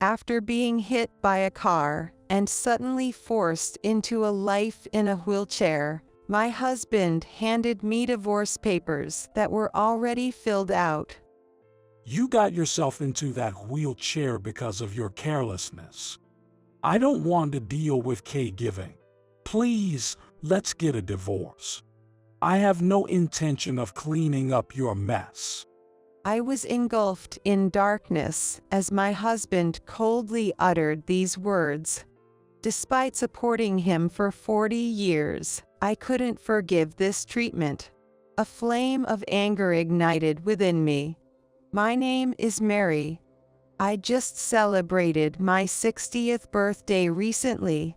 After being hit by a car and suddenly forced into a life in a wheelchair, my husband handed me divorce papers that were already filled out. You got yourself into that wheelchair because of your carelessness. I don't want to deal with caregiving. Please, let's get a divorce. I have no intention of cleaning up your mess. I was engulfed in darkness as my husband coldly uttered these words. Despite supporting him for 40 years, I couldn't forgive this treatment. A flame of anger ignited within me. My name is Mary. I just celebrated my 60th birthday recently.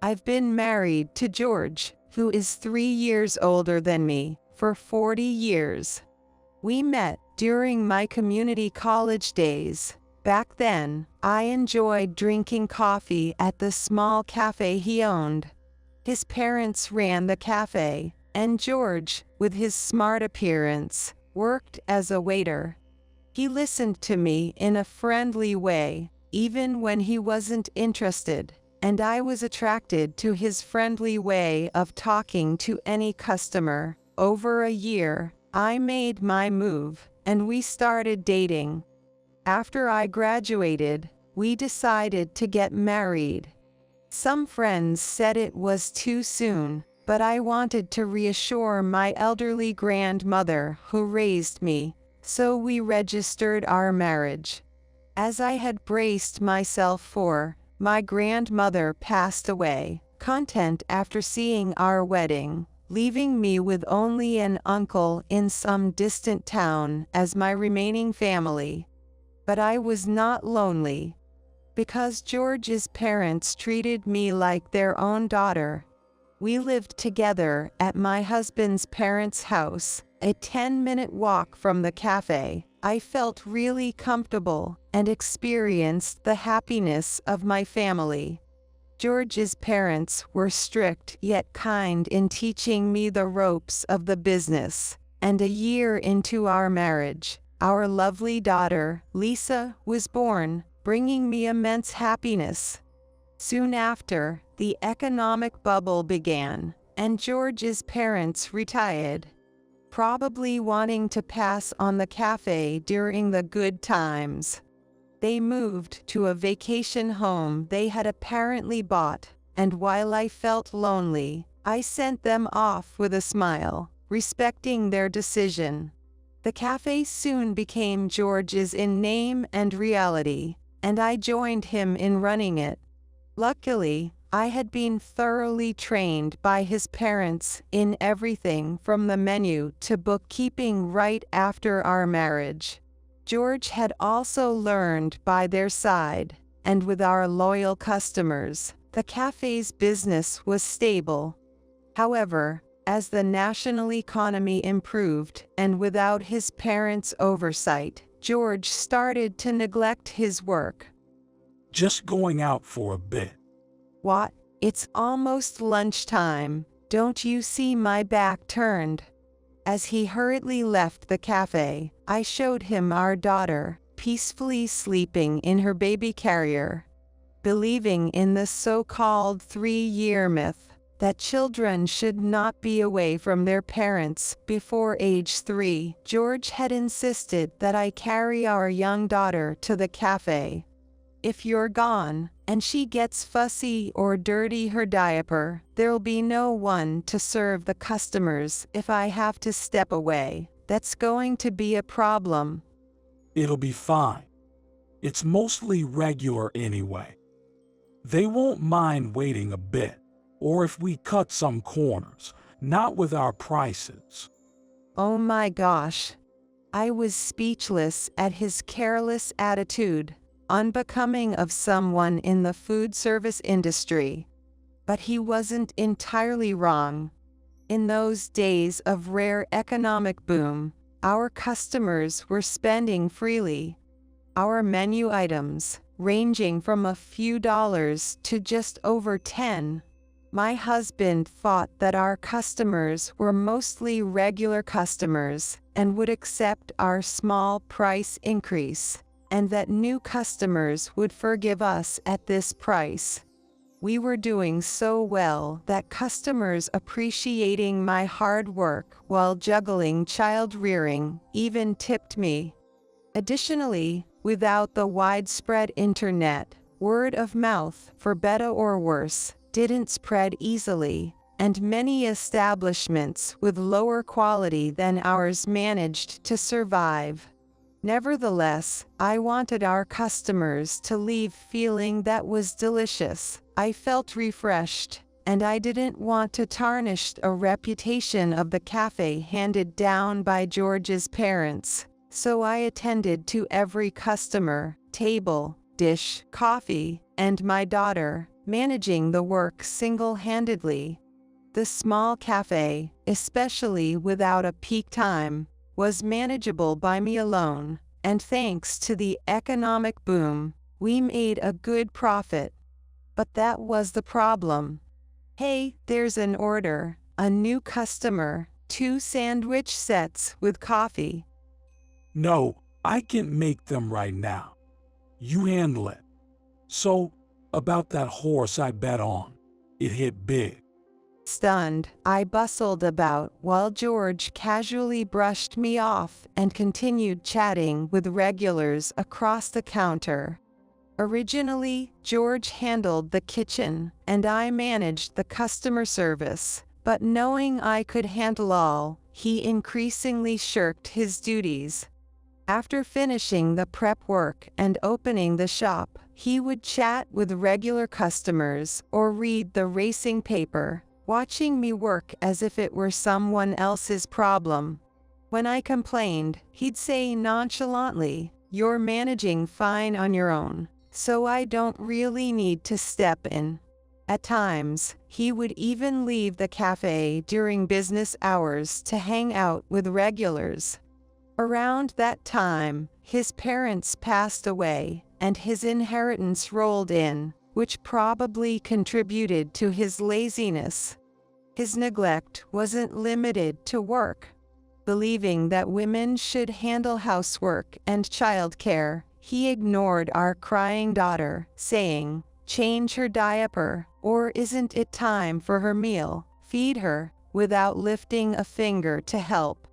I've been married to George, who is 3 years older than me, for 40 years. We met during my community college days. Back then, I enjoyed drinking coffee at the small cafe he owned. His parents ran the cafe, and George, with his smart appearance, worked as a waiter. He listened to me in a friendly way, even when he wasn't interested, and I was attracted to his friendly way of talking to any customer. Over a year, I made my move, and we started dating. After I graduated, we decided to get married. Some friends said it was too soon, but I wanted to reassure my elderly grandmother who raised me, so we registered our marriage. As I had braced myself for, my grandmother passed away, content after seeing our wedding, leaving me with only an uncle in some distant town as my remaining family. But I was not lonely. Because George's parents treated me like their own daughter. We lived together at my husband's parents' house, a 10-minute walk from the cafe. I felt really comfortable and experienced the happiness of my family. George's parents were strict yet kind in teaching me the ropes of the business, and a year into our marriage, our lovely daughter, Lisa, was born, bringing me immense happiness. Soon after, the economic bubble began, and George's parents retired, probably wanting to pass on the cafe during the good times. They moved to a vacation home they had apparently bought, and while I felt lonely, I sent them off with a smile, respecting their decision. The cafe soon became George's in name and reality, and I joined him in running it. Luckily, I had been thoroughly trained by his parents in everything from the menu to bookkeeping right after our marriage. George had also learned by their side, and with our loyal customers, the cafe's business was stable. However, as the national economy improved and without his parents' oversight, George started to neglect his work. Just going out for a bit. What? It's almost lunchtime. Don't you see my back turned? As he hurriedly left the cafe, I showed him our daughter, peacefully sleeping in her baby carrier. Believing in the so-called 3-year myth that children should not be away from their parents before age 3, George had insisted that I carry our young daughter to the cafe. If you're gone, and she gets fussy or dirty her diaper, there'll be no one to serve the customers if I have to step away. That's going to be a problem. It'll be fine. It's mostly regular anyway. They won't mind waiting a bit, or if we cut some corners, not with our prices. Oh my gosh. I was speechless at his careless attitude, unbecoming of someone in the food service industry. But he wasn't entirely wrong. In those days of rare economic boom, our customers were spending freely. Our menu items, ranging from a few dollars to just over 10. My husband thought that our customers were mostly regular customers and would accept our small price increase. and that new customers would forgive us at this price. We were doing so well that customers appreciating my hard work while juggling child rearing even tipped me. Additionally, without the widespread internet, word of mouth, for better or worse, didn't spread easily, and many establishments with lower quality than ours managed to survive. Nevertheless, I wanted our customers to leave feeling that was delicious. I felt refreshed, and I didn't want to tarnish a reputation of the cafe handed down by George's parents, so I attended to every customer, table, dish, coffee, and my daughter, managing the work single-handedly. The small cafe, especially without a peak time, was manageable by me alone, and thanks to the economic boom, we made a good profit. But that was the problem. Hey, there's an order, a new customer, 2 sandwich sets with coffee. No, I can make them right now. You handle it. So, about that horse I bet on. It hit big. Stunned, I bustled about while George casually brushed me off and continued chatting with regulars across the counter. Originally, George handled the kitchen and I managed the customer service, but knowing I could handle all, he increasingly shirked his duties. After finishing the prep work and opening the shop, he would chat with regular customers or read the racing paper, watching me work as if it were someone else's problem. When I complained, he'd say nonchalantly, "You're managing fine on your own, so I don't really need to step in." At times, he would even leave the cafe during business hours to hang out with regulars. Around that time, his parents passed away, and his inheritance rolled in, which probably contributed to his laziness. His neglect wasn't limited to work. Believing that women should handle housework and childcare, he ignored our crying daughter, saying, "Change her diaper, or isn't it time for her meal? Feed her," without lifting a finger to help.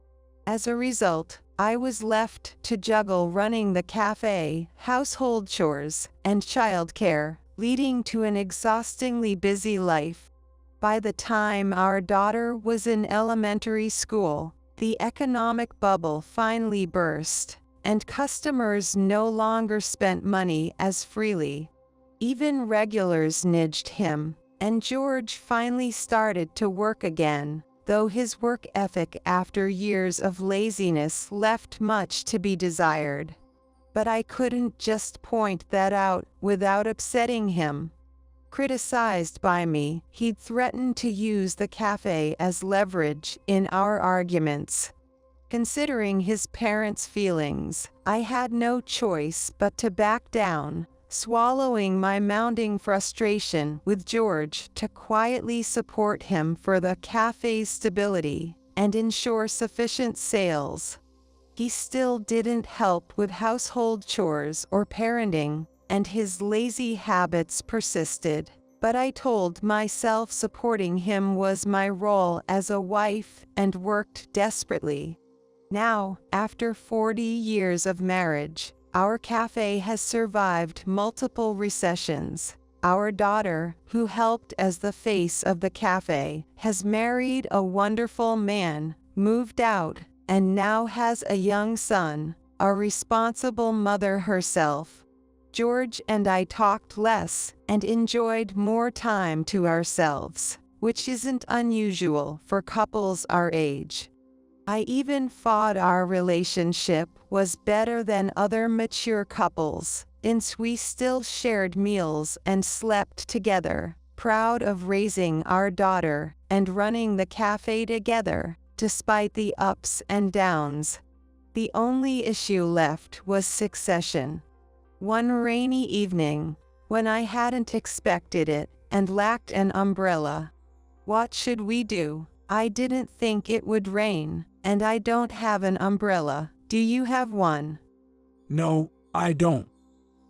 As a result, I was left to juggle running the cafe, household chores, and childcare, leading to an exhaustingly busy life. By the time our daughter was in elementary school, the economic bubble finally burst, and customers no longer spent money as freely. Even regulars nudged him, and George finally started to work again, though his work ethic after years of laziness left much to be desired. But I couldn't just point that out without upsetting him. Criticized by me, he'd threatened to use the cafe as leverage in our arguments. Considering his parents' feelings, I had no choice but to back down, swallowing my mounting frustration with George to quietly support him for the cafe's stability and ensure sufficient sales. He still didn't help with household chores or parenting, and his lazy habits persisted, but I told myself supporting him was my role as a wife and worked desperately. Now, after 40 years of marriage, our cafe has survived multiple recessions. Our daughter, who helped as the face of the cafe, has married a wonderful man, moved out, and now has a young son, a responsible mother herself. George and I talked less and enjoyed more time to ourselves, which isn't unusual for couples our age. I even thought our relationship was better than other mature couples, since we still shared meals and slept together, proud of raising our daughter and running the cafe together, despite the ups and downs. The only issue left was succession. One rainy evening, when I hadn't expected it and lacked an umbrella. What should we do? I didn't think it would rain, and I don't have an umbrella. Do you have one? No, I don't.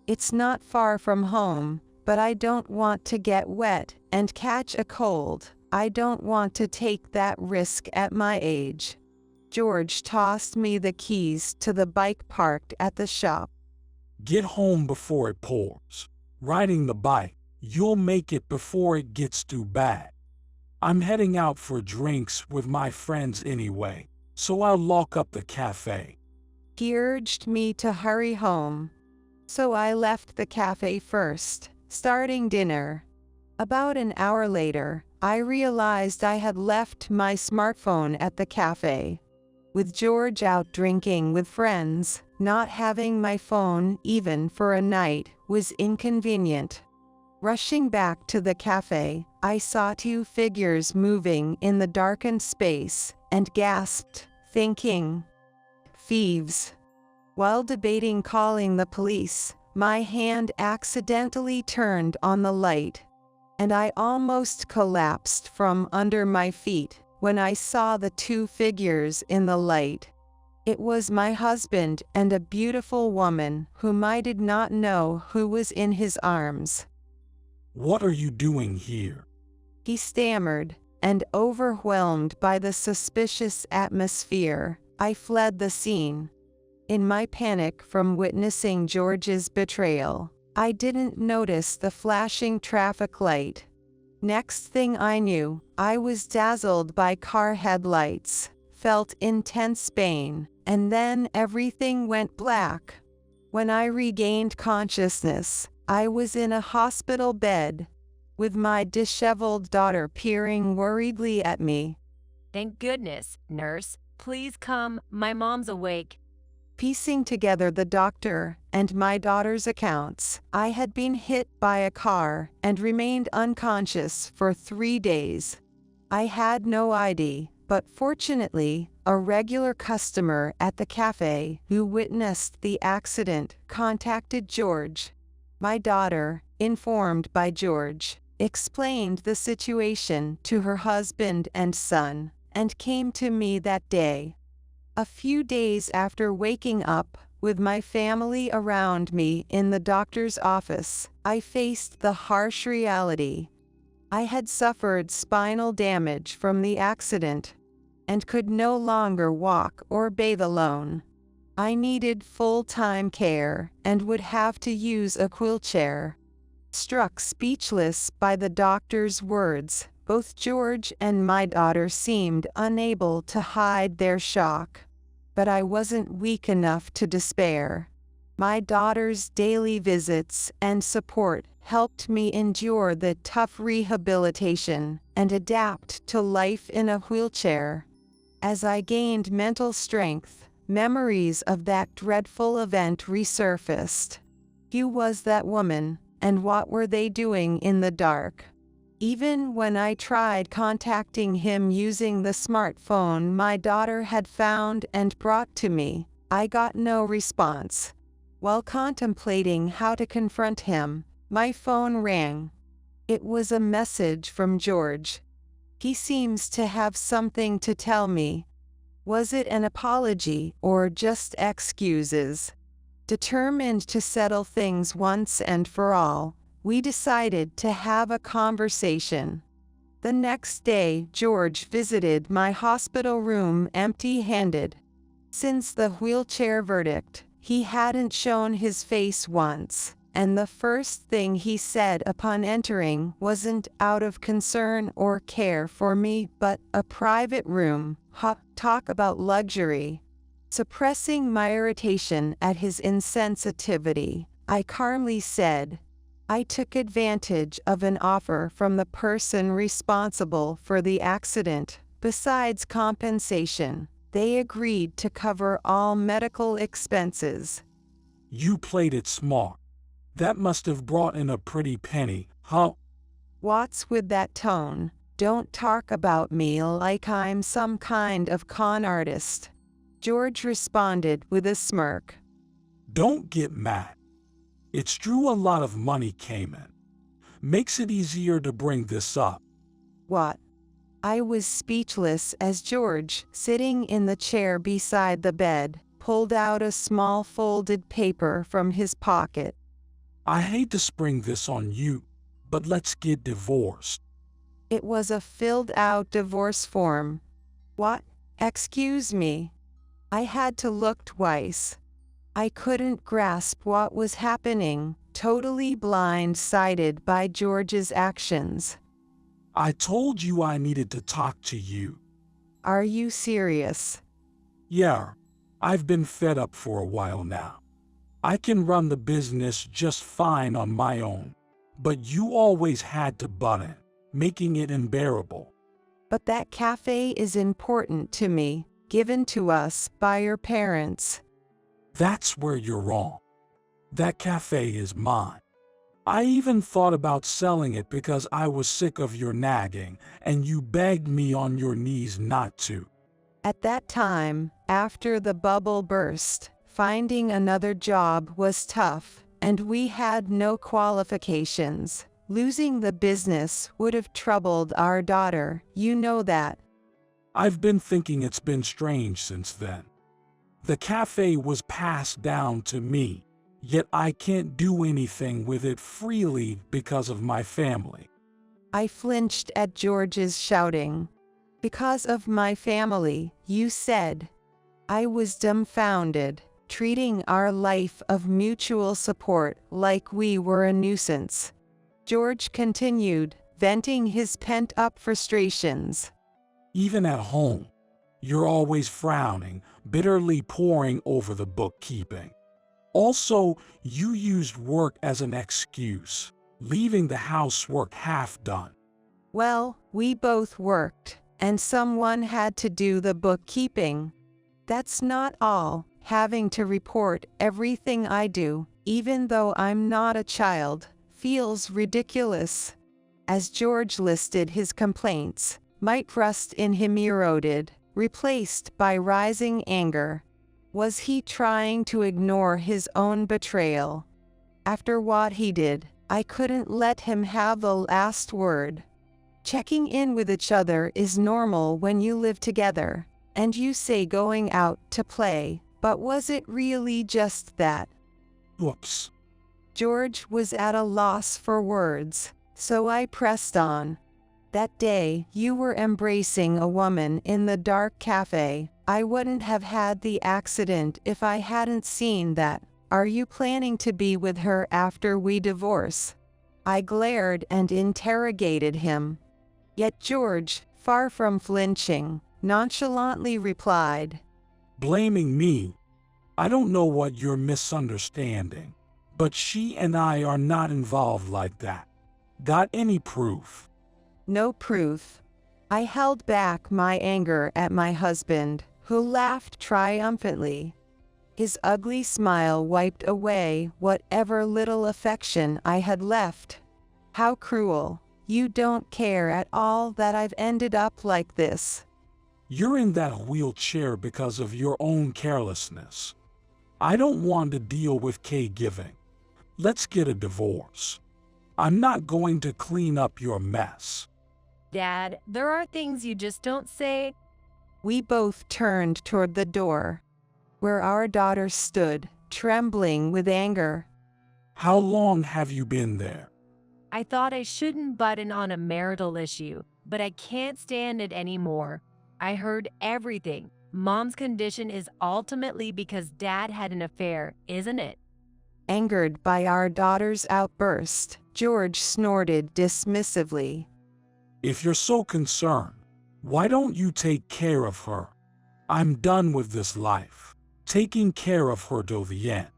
It's not far from home, but I don't want to get wet and catch a cold. I don't want to take that risk at my age. George tossed me the keys to the bike parked at the shop. Get home before it pours. Riding the bike, you'll make it before it gets too bad. I'm heading out for drinks with my friends anyway, so I'll lock up the cafe. He urged me to hurry home. So I left the cafe first, starting dinner. About an hour later, I realized I had left my smartphone at the cafe. With George out drinking with friends, not having my phone even for a night was inconvenient. Rushing back to the cafe, I saw two figures moving in the darkened space and gasped, thinking, "Thieves." While debating calling the police, my hand accidentally turned on the light, and I almost collapsed from under my feet when I saw the two figures in the light. It was my husband and a beautiful woman whom I did not know who was in his arms. What are you doing here? He stammered, and overwhelmed by the suspicious atmosphere, I fled the scene. In my panic from witnessing George's betrayal, I didn't notice the flashing traffic light. Next thing I knew, I was dazzled by car headlights, felt intense pain, and then everything went black. When I regained consciousness, I was in a hospital bed, with my disheveled daughter peering worriedly at me. Thank goodness, nurse. Please come, my mom's awake. Piecing together the doctor and my daughter's accounts, I had been hit by a car and remained unconscious for 3 days. I had no ID, but fortunately, a regular customer at the cafe who witnessed the accident contacted George. My daughter, informed by George, explained the situation to her husband and son, and came to me that day. A few days after waking up, with my family around me in the doctor's office, I faced the harsh reality. I had suffered spinal damage from the accident, and could no longer walk or bathe alone. I needed full-time care and would have to use a wheelchair. Struck speechless by the doctor's words, both George and my daughter seemed unable to hide their shock. But I wasn't weak enough to despair. My daughter's daily visits and support helped me endure the tough rehabilitation and adapt to life in a wheelchair. As I gained mental strength, memories of that dreadful event resurfaced. Who was that woman, and what were they doing in the dark? Even when I tried contacting him using the smartphone my daughter had found and brought to me, I got no response. While contemplating how to confront him, my phone rang. It was a message from George. He seems to have something to tell me. Was it an apology or just excuses? Determined to settle things once and for all, we decided to have a conversation. The next day, George visited my hospital room empty-handed. Since the wheelchair verdict, he hadn't shown his face once, and the first thing he said upon entering wasn't out of concern or care for me but a private room. Talk about luxury. Suppressing my irritation at his insensitivity, I calmly said, I took advantage of an offer from the person responsible for the accident. Besides compensation, they agreed to cover all medical expenses. You played it smart. That must have brought in a pretty penny, huh? What's with that tone? Don't talk about me like I'm some kind of con artist. George responded with a smirk. Don't get mad. It's true a lot of money came in. Makes it easier to bring this up. What? I was speechless as George, sitting in the chair beside the bed, pulled out a small folded paper from his pocket. I hate to spring this on you, but let's get divorced. It was a filled-out divorce form. What? Excuse me. I had to look twice. I couldn't grasp what was happening, totally blindsided by George's actions. I told you I needed to talk to you. Are you serious? Yeah, I've been fed up for a while now. I can run the business just fine on my own, but you always had to butt in, making it unbearable. But that cafe is important to me, given to us by your parents. That's where you're wrong. That cafe is mine. I even thought about selling it because I was sick of your nagging, and you begged me on your knees not to. At that time, after the bubble burst, finding another job was tough, and we had no qualifications. Losing the business would have troubled our daughter, you know that. I've been thinking it's been strange since then. The cafe was passed down to me, yet I can't do anything with it freely because of my family. I flinched at George's shouting. Because of my family, you said. I was dumbfounded, treating our life of mutual support like we were a nuisance. George continued, venting his pent-up frustrations. Even at home, you're always frowning, bitterly poring over the bookkeeping. Also, you used work as an excuse, leaving the housework half done. Well, we both worked, and someone had to do the bookkeeping. That's not all, having to report everything I do, even though I'm not a child, feels ridiculous. As George listed his complaints, my trust in him eroded, replaced by rising anger. Was he trying to ignore his own betrayal? After what he did, I couldn't let him have the last word. Checking in with each other is normal when you live together, and you say going out to play, but was it really just that? Whoops. George was at a loss for words, so I pressed on. That day, you were embracing a woman in the dark cafe. I wouldn't have had the accident if I hadn't seen that. Are you planning to be with her after we divorce? I glared and interrogated him. Yet George, far from flinching, nonchalantly replied, Blaming me? I don't know what you're misunderstanding, but she and I are not involved like that. Got any proof? No proof. I held back my anger at my husband, who laughed triumphantly. His ugly smile wiped away whatever little affection I had left. How cruel. You don't care at all that I've ended up like this. You're in that wheelchair because of your own carelessness. I don't want to deal with caregiving. Let's get a divorce. I'm not going to clean up your mess. Dad, there are things you just don't say. We both turned toward the door, where our daughter stood, trembling with anger. How long have you been there? I thought I shouldn't butt in on a marital issue, but I can't stand it anymore. I heard everything. Mom's condition is ultimately because Dad had an affair, isn't it? Angered by our daughter's outburst, George snorted dismissively. If you're so concerned, why don't you take care of her? I'm done with this life, taking care of her till the end.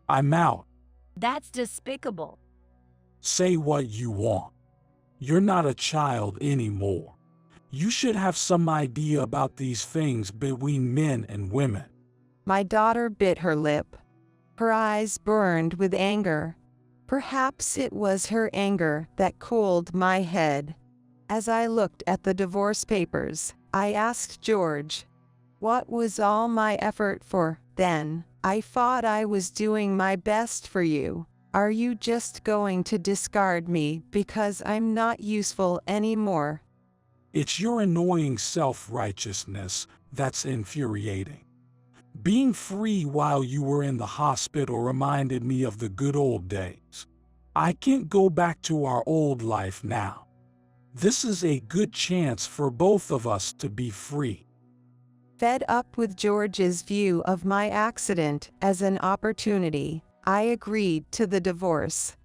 I'm out. That's despicable. Say what you want. You're not a child anymore. You should have some idea about these things between men and women. My daughter bit her lip. Her eyes burned with anger. Perhaps it was her anger that cooled my head. As I looked at the divorce papers, I asked George, what was all my effort for, then? I thought I was doing my best for you. Are you just going to discard me because I'm not useful anymore? It's your annoying self-righteousness that's infuriating. Being free while you were in the hospital reminded me of the good old days. I can't go back to our old life now. This is a good chance for both of us to be free. Fed up with George's view of my accident as an opportunity, I agreed to the divorce.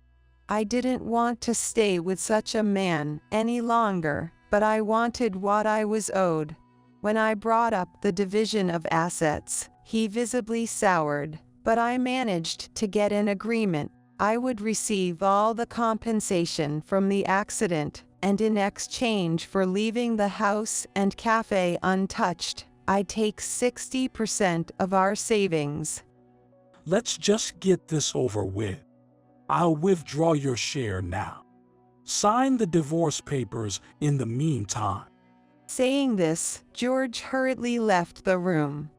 I didn't want to stay with such a man any longer, but I wanted what I was owed. When I brought up the division of assets, he visibly soured, but I managed to get an agreement. I would receive all the compensation from the accident, and in exchange for leaving the house and cafe untouched, I'd take 60% of our savings. Let's just get this over with. I'll withdraw your share now. Sign the divorce papers in the meantime. Saying this, George hurriedly left the room.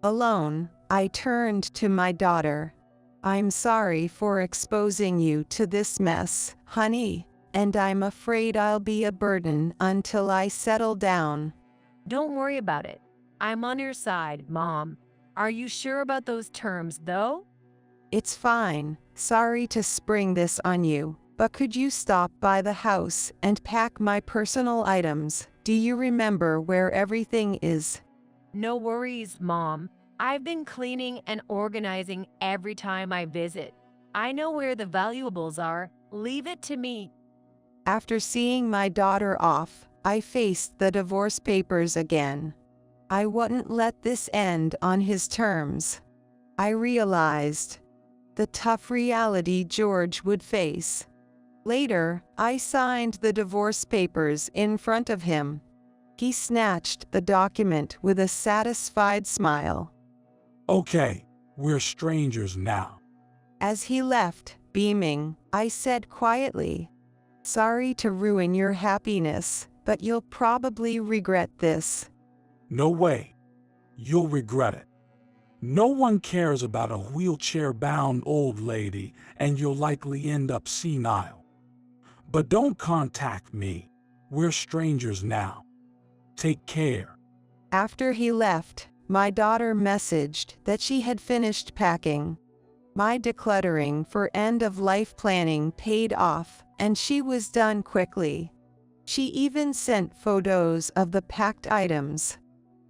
Alone, I turned to my daughter. I'm sorry for exposing you to this mess, honey, and I'm afraid I'll be a burden until I settle down. Don't worry about it. I'm on your side, Mom. Are you sure about those terms, though? It's fine. Sorry to spring this on you, but could you stop by the house and pack my personal items? Do you remember where everything is? No worries, Mom. I've been cleaning and organizing every time I visit. I know where the valuables are. Leave it to me. After seeing my daughter off, I faced the divorce papers again. I wouldn't let this end on his terms. I realized the tough reality George would face. Later, I signed the divorce papers in front of him. He snatched the document with a satisfied smile. Okay, we're strangers now. As he left, beaming, I said quietly, "Sorry to ruin your happiness, but you'll probably regret this." No way. You'll regret it. No one cares about a wheelchair-bound old lady, and you'll likely end up senile. But don't contact me. We're strangers now. Take care. After he left, my daughter messaged that she had finished packing. My decluttering for end-of-life planning paid off, and she was done quickly. She even sent photos of the packed items.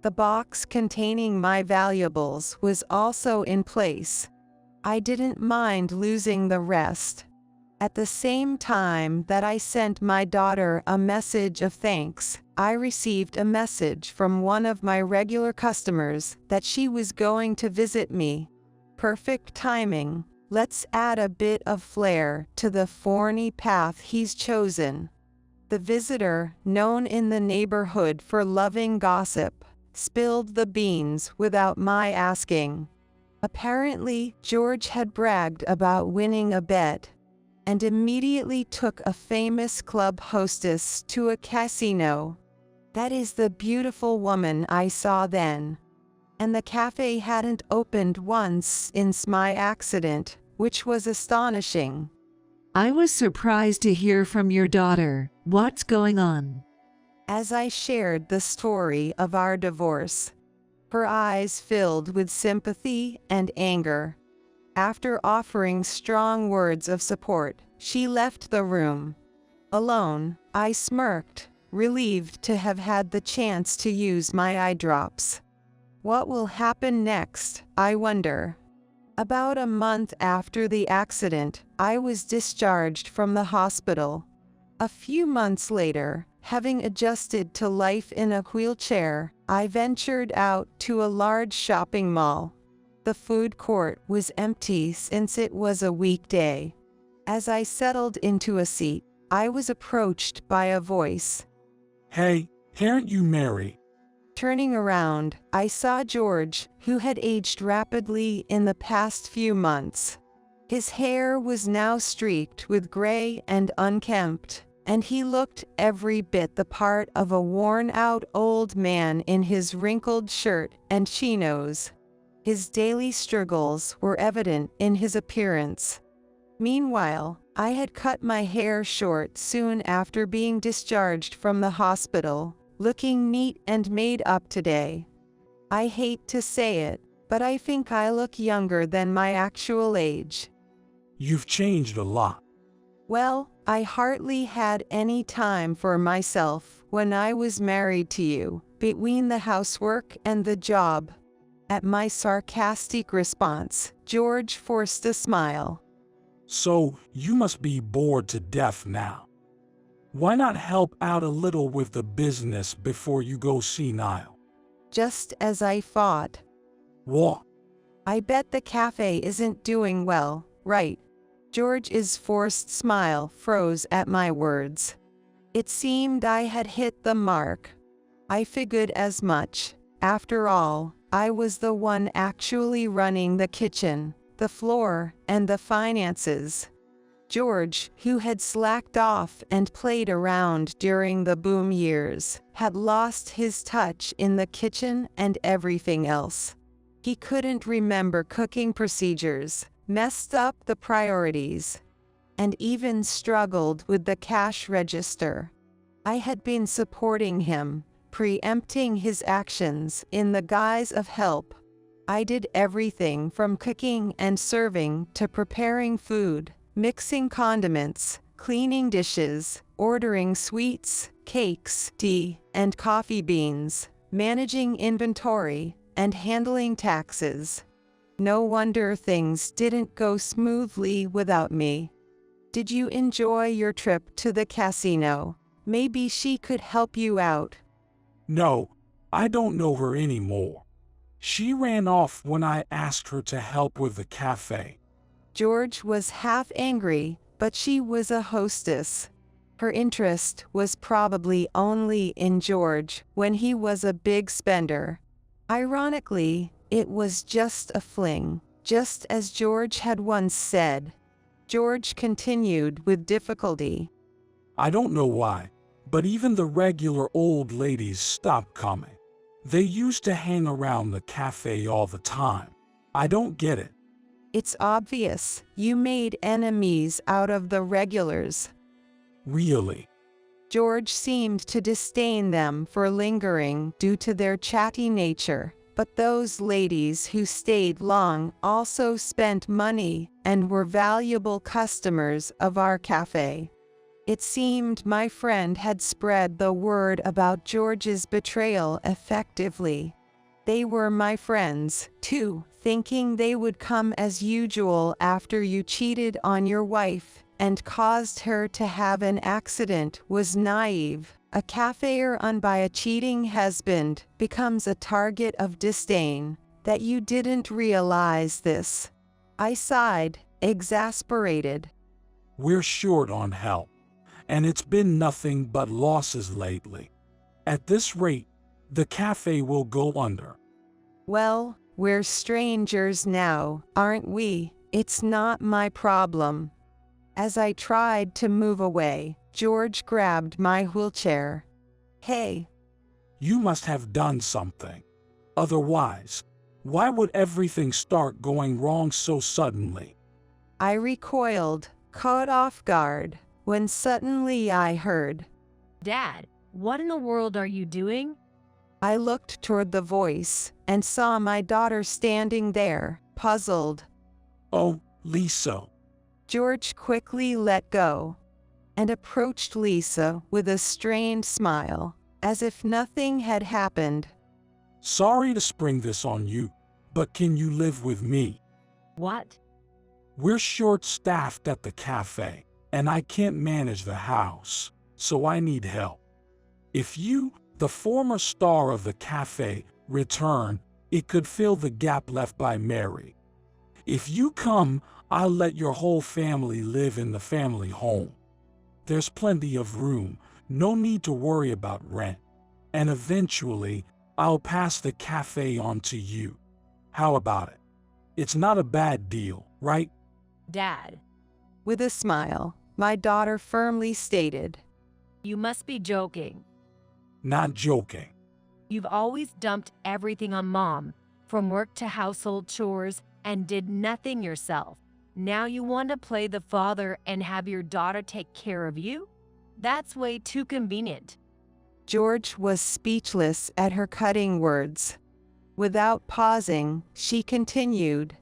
The box containing my valuables was also in place. I didn't mind losing the rest. At the same time that I sent my daughter a message of thanks, I received a message from one of my regular customers that she was going to visit me. Perfect timing. Let's add a bit of flair to the thorny path he's chosen. The visitor, known in the neighborhood for loving gossip, spilled the beans without my asking. Apparently, George had bragged about winning a bet, and immediately took a famous club hostess to a casino. That is the beautiful woman I saw then. And the cafe hadn't opened once since my accident, which was astonishing. I was surprised to hear from your daughter. What's going on? As I shared the story of our divorce, her eyes filled with sympathy and anger. After offering strong words of support, she left the room. Alone, I smirked, relieved to have had the chance to use my eye drops. What will happen next, I wonder? About a month after the accident, I was discharged from the hospital. A few months later, having adjusted to life in a wheelchair, I ventured out to a large shopping mall. The food court was empty since it was a weekday. As I settled into a seat, I was approached by a voice. Hey, aren't you Mary? Turning around, I saw George, who had aged rapidly in the past few months. His hair was now streaked with gray and unkempt, and he looked every bit the part of a worn-out old man in his wrinkled shirt and chinos. His daily struggles were evident in his appearance. Meanwhile, I had cut my hair short soon after being discharged from the hospital, looking neat and made up today. I hate to say it, but I think I look younger than my actual age. You've changed a lot. Well, I hardly had any time for myself when I was married to you, between the housework and the job. At my sarcastic response, George forced a smile. So you must be bored to death now. Why not help out a little with the business before you go senile? Just as I thought. What? I bet the cafe isn't doing well, right? George's forced smile froze at my words. It seemed I had hit the mark. I figured as much. After all, I was the one actually running the kitchen, the floor, and the finances. George, who had slacked off and played around during the boom years, had lost his touch in the kitchen and everything else. He couldn't remember cooking procedures, messed up the priorities, and even struggled with the cash register. I had been supporting him, preempting his actions in the guise of help. I did everything from cooking and serving to preparing food, mixing condiments, cleaning dishes, ordering sweets, cakes, tea, and coffee beans, managing inventory, and handling taxes. No wonder things didn't go smoothly without me. Did you enjoy your trip to the casino? Maybe she could help you out. No, I don't know her anymore. She ran off when I asked her to help with the cafe. George was half angry, but she was a hostess. Her interest was probably only in George when he was a big spender. Ironically, it was just a fling, just as George had once said. George continued with difficulty. I don't know why, but even the regular old ladies stopped coming. They used to hang around the cafe all the time. I don't get it. It's obvious you made enemies out of the regulars. Really? George seemed to disdain them for lingering due to their chatty nature, but those ladies who stayed long also spent money and were valuable customers of our cafe. It seemed my friend had spread the word about George's betrayal effectively. They were my friends, too, thinking they would come as usual after you cheated on your wife and caused her to have an accident was naive. A cafe run by a cheating husband becomes a target of disdain. That you didn't realize this. I sighed, exasperated. We're short on help, and it's been nothing but losses lately. At this rate, the cafe will go under. Well, we're strangers now, aren't we? It's not my problem. As I tried to move away, George grabbed my wheelchair. Hey. You must have done something. Otherwise, why would everything start going wrong so suddenly? I recoiled, caught off guard, when suddenly I heard. Dad, what in the world are you doing? I looked toward the voice and saw my daughter standing there, puzzled. Oh, Lisa. George quickly let go and approached Lisa with a strained smile, as if nothing had happened. Sorry to spring this on you, but can you live with me? What? We're short-staffed at the cafe, and I can't manage the house, so I need help. If you, the former star of the cafe, return, it could fill the gap left by Mary. If you come, I'll let your whole family live in the family home. There's plenty of room, no need to worry about rent. And eventually, I'll pass the cafe on to you. How about it? It's not a bad deal, right? Dad. With a smile, my daughter firmly stated. You must be joking. Not joking. You've always dumped everything on Mom, from work to household chores, and did nothing yourself. Now you want to play the father and have your daughter take care of you? That's way too convenient. George was speechless at her cutting words. Without pausing, she continued.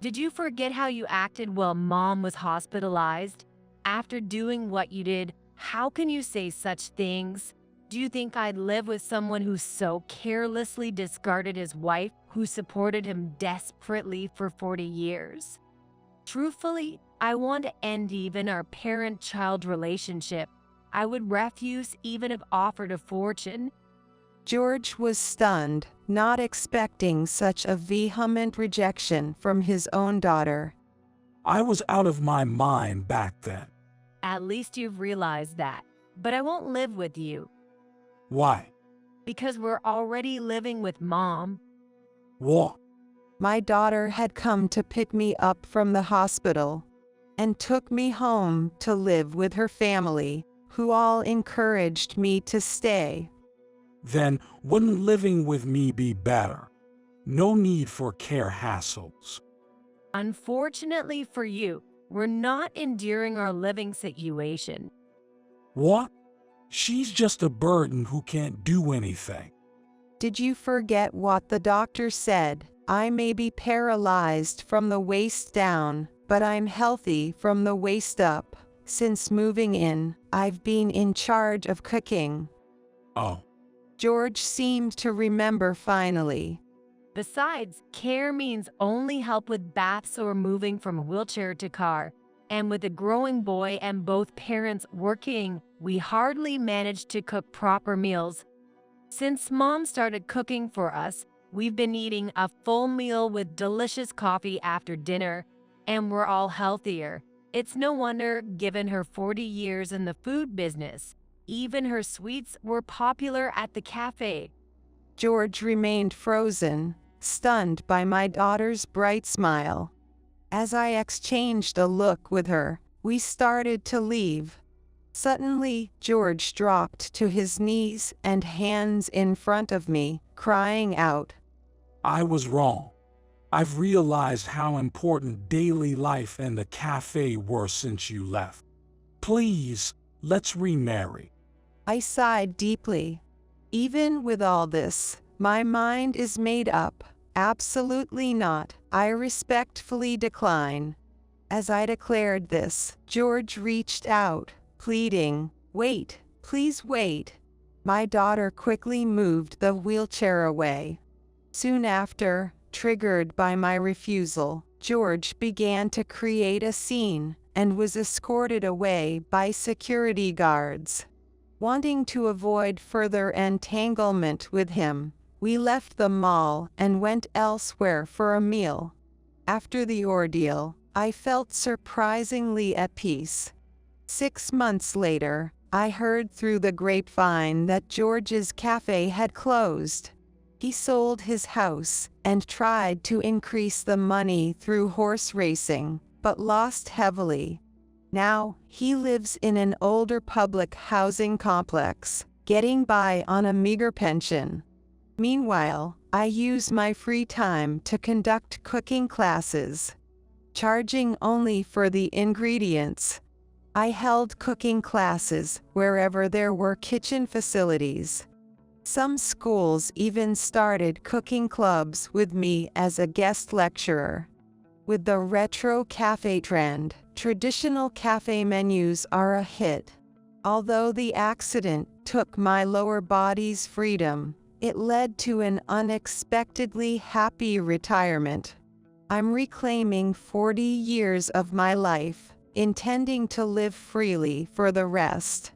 Did you forget how you acted while Mom was hospitalized? After doing what you did, how can you say such things? Do you think I'd live with someone who so carelessly discarded his wife, who supported him desperately for 40 years? Truthfully, I want to end even our parent-child relationship. I would refuse even if offered a fortune. George was stunned, not expecting such a vehement rejection from his own daughter. I was out of my mind back then. At least you've realized that. But I won't live with you. Why? Because we're already living with Mom. What? My daughter had come to pick me up from the hospital and took me home to live with her family, who all encouraged me to stay. Then wouldn't living with me be better? No need for care hassles. Unfortunately for you, we're not enduring our living situation. What? She's just a burden who can't do anything. Did you forget what the doctor said? I may be paralyzed from the waist down, but I'm healthy from the waist up. Since moving in, I've been in charge of cooking. Oh. George seemed to remember finally. Besides, care means only help with baths or moving from wheelchair to car. And with a growing boy and both parents working, we hardly managed to cook proper meals. Since Mom started cooking for us, we've been eating a full meal with delicious coffee after dinner, and we're all healthier. It's no wonder, given her 40 years in the food business. Even her sweets were popular at the cafe. George remained frozen, stunned by my daughter's bright smile. As I exchanged a look with her, we started to leave. Suddenly, George dropped to his knees and hands in front of me, crying out, I was wrong. I've realized how important daily life and the cafe were since you left. Please, let's remarry. I sighed deeply. Even with all this, my mind is made up. Absolutely not. I respectfully decline. As I declared this, George reached out, pleading, Wait, please wait. My daughter quickly moved the wheelchair away. Soon after, triggered by my refusal, George began to create a scene and was escorted away by security guards. Wanting to avoid further entanglement with him, we left the mall and went elsewhere for a meal. After the ordeal, I felt surprisingly at peace. 6 months later, I heard through the grapevine that George's cafe had closed. He sold his house and tried to increase the money through horse racing, but lost heavily. Now, he lives in an older public housing complex, getting by on a meager pension. Meanwhile, I use my free time to conduct cooking classes, charging only for the ingredients. I held cooking classes wherever there were kitchen facilities. Some schools even started cooking clubs with me as a guest lecturer. With the retro cafe trend, traditional cafe menus are a hit. Although the accident took my lower body's freedom, it led to an unexpectedly happy retirement. I'm reclaiming 40 years of my life, intending to live freely for the rest.